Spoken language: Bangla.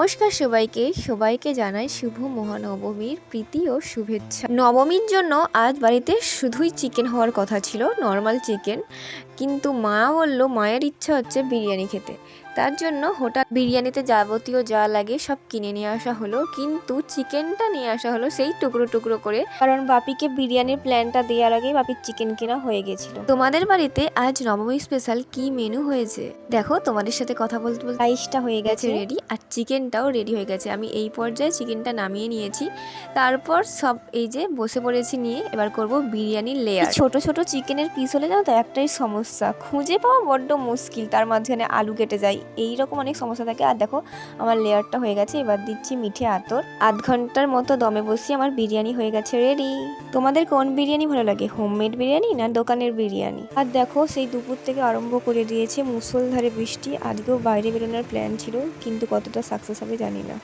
নমস্কার সবাইকে জানাই শুভ মহানবমীর প্রীতি ও শুভেচ্ছা। নবমীর জন্য আজ বাড়িতে শুধুই চিকেন হওয়ার কথা ছিল, নর্মাল চিকেন, কিন্তু মা বলল মায়ের ইচ্ছা হচ্ছে বিরিয়ানি খেতে। তার জন্য হঠাৎ বিরিয়ানিতে যাবতীয় যা লাগে সব কিনে নিয়ে আসা হলো, কিন্তু চিকেনটা নিয়ে আসা হলো সেই টুকরো টুকরো করে, কারণ বাপিকে বিরিয়ানির প্ল্যানটা দেওয়ার আগেই বাপির চিকেন কেনা হয়ে গেছিল। তোমাদের বাড়িতে আজ নবমী স্পেশাল কি মেনু হয়েছে দেখো। তোমাদের সাথে কথা বলতে বলতে রাইসটা হয়ে গেছে রেডি, আর চিকেনটাও রেডি হয়ে গেছে। আমি এই পর্যায়ে চিকেনটা নামিয়ে নিয়েছি, তারপর সব এই যে বসে পড়েছি নিয়ে। এবার করব বিরিয়ানির লেয়ার। ছোট ছোট চিকেনের পিস হলে জানো তো একটাই সমস্যা, খুঁজে পাওয়া বড্ড মুশকিল, তার মাঝখানে আলু কেটে যায়, এইরকম অনেক সমস্যা থাকে। আর দেখো আমার লেয়ারটা হয়ে গেছে, এবার দিচ্ছি মিঠে আতর। আধ ঘন্টার মতো দমে বসিয়ে আমার বিরিয়ানি হয়ে গেছে রেডি। তোমাদের কোন বিরিয়ানি ভালো লাগে, হোমমেড বিরিয়ানি না দোকানের বিরিয়ানি? আর দেখো সেই দুপুর থেকে আরম্ভ করে দিয়েছে মুষলধারে বৃষ্টি। আজকেও বাইরে বেরোনোর প্ল্যান ছিল, কিন্তু কতটা সাকসেস হবে জানি না।